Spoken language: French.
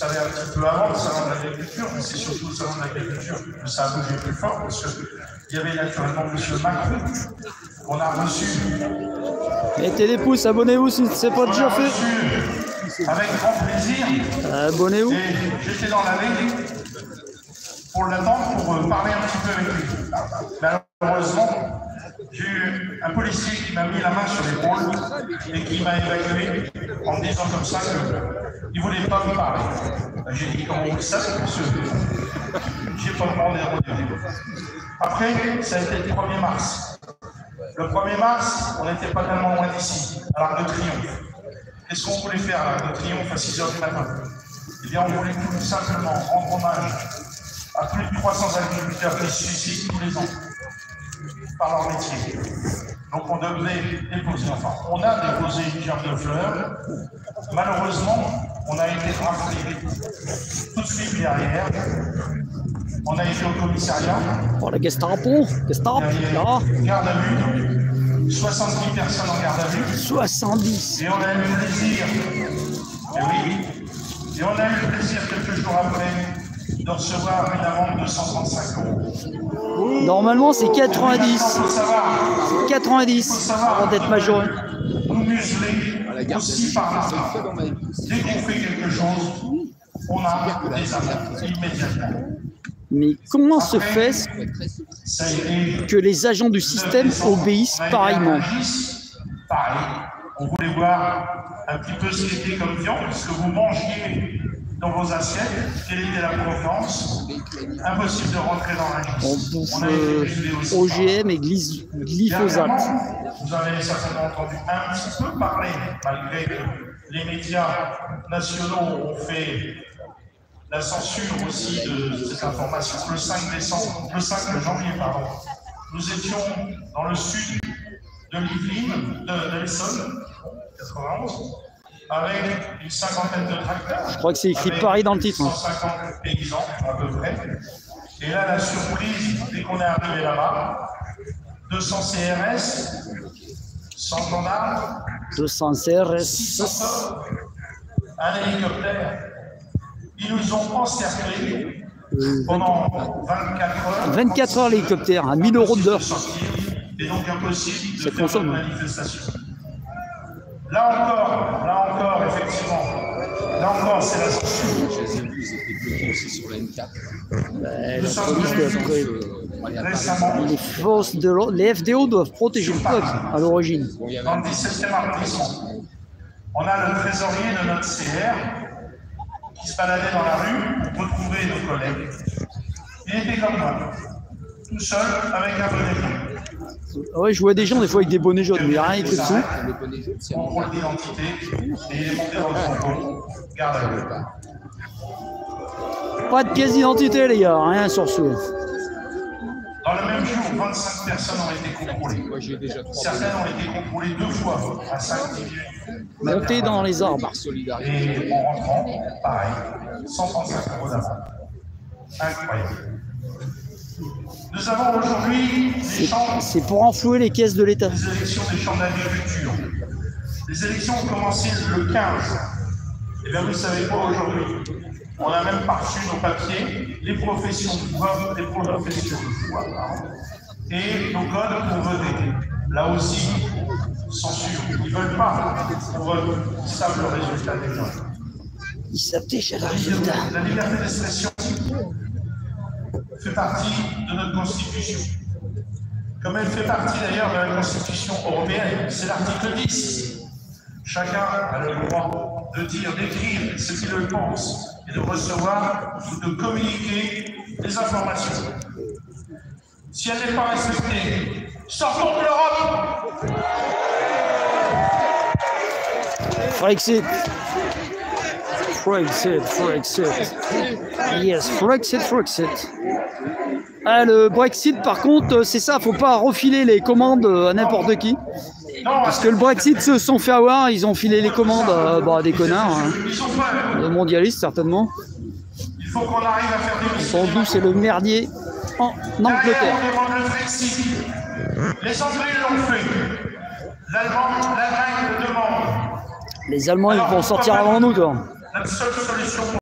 savez, un petit peu avant le salon de l'agriculture, mais c'est surtout le salon de l'agriculture que ça a bougé plus fort, parce qu'il y avait naturellement M. Macron, qu'on a reçu. Mettez des pouces, abonnez-vous si ce n'est pas déjà fait. Avec grand plaisir. Abonnez-vous. J'étais dans l'allée pour l'attendre, pour parler un petit peu avec lui. Malheureusement, j'ai eu un policier qui m'a mis la main sur l'épaule et qui m'a évacué en me disant comme ça qu'il ne voulait pas me parler. J'ai dit, comment vous le savez, monsieur? J'ai pas demandé à redire. Après, ça a été le 1er mars. Le 1er mars, on n'était pas tellement loin d'ici, à l'Arc de Triomphe. Qu'est-ce qu'on voulait faire à l'Arc de Triomphe à 6 h du matin? Eh bien, on voulait tout simplement rendre hommage à plus de 300 agriculteurs qui se suicident tous les ans par leur métier. Donc on devait déposer, enfin on a déposé une gerbe de fleurs. Malheureusement, on a été raflé tout de suite derrière. On a été au commissariat. Oh la Gestapo, là. Garde à vue, 70 personnes en garde à vue. 70. Et on a eu le plaisir, et oui, et on a eu le plaisir quelques jours après de recevoir une amende de 135 €. Normalement, c'est 90. 90 avant d'être majoré. Nous museler aussi par l'argent. Dès qu'on fait quelque chose, on a des amendes immédiatement. Mais comment se fait que les agents du système obéissent pareillement? Pareil. On voulait voir un petit peu ce qui était comme viande, ce que vous mangiez dans vos assiettes, quelle était la provenance. Impossible de rentrer dans la liste. On bouffe OGM et glyphosate. Vous avez certainement entendu un petit peu parler, malgré que les médias nationaux ont fait la censure aussi de cette information. Le 5 janvier, nous étions dans le sud de l'Yvelines, de l'Essonne, 91, avec une cinquantaine de tracteurs. Je crois que c'est écrit Paris dans le titre. 150 paysans à peu près. Et là, la surprise, dès qu'on est arrivé là-bas, 200 CRS, 100 gendarmes, 200 CRS, 600 un hélicoptère. Ils nous ont encerclés pendant 24 heures. 24 heures l'hélicoptère, à 1000 € d'heure. Et donc impossible de faire une manifestation. Là encore, effectivement, là encore, c'est la censure. Sur la M4. Nous sommes venus récemment. Les FDO doivent protéger le peuple à l'origine. Dans le 17e arrondissement, on a le trésorier de notre CR qui se baladait dans la rue pour retrouver nos collègues. Il était comme moi, tout seul avec un bonnet jaune. Ouais, je vois des gens des fois avec des bonnets jaunes, mais il n'y a rien écrit dessous. Contrôle d'identité, et il est monté dans le fond. Garde à vue. Pas de pièce d'identité, les gars, rien sur ce. Dans le même jour, 25 personnes ont été contrôlées. Certaines ont été contrôlées 2 fois à 5 minutes. Monter dans les arbres. Et en rentrant, pareil, 135 € d'amende. Incroyable. Nous avons aujourd'hui des chambres. C'est pour enflouer les caisses de l'État. Les élections des chambres d'agriculture. Les élections ont commencé le 15. Et bien vous ne savez pas aujourd'hui. On a même pas reçu nos papiers, les professions de vote, les professions de foi, et nos codes pour voter. Là aussi, censure. Ils ne veulent pas qu'on vote. Ils savent le résultat déjà. Ils savent déjà le résultat. La liberté d'expression fait partie de notre Constitution. Comme elle fait partie d'ailleurs de la Constitution européenne, c'est l'article 10. Chacun a le droit de dire, d'écrire ce qu'il le pense et de recevoir ou de communiquer des informations. Si elle n'est pas respectée, sortons de l'Europe! Frexit. Frexit, Frexit. Yes, Frexit, Frexit. Ah, le Brexit, par contre, c'est ça, faut pas refiler les commandes à n'importe qui. Parce que le Brexit se sont fait avoir, ils ont filé les commandes à des connards, hein. Mondialistes certainement. Il faut qu'on arrive à faire des Sans doute c'est le merdier en Angleterre. On demande le Brexit. Les Anglais l'ont fait. L'Allemagne le demande. Les Allemands ils vont sortir avant nous, toi. La seule solution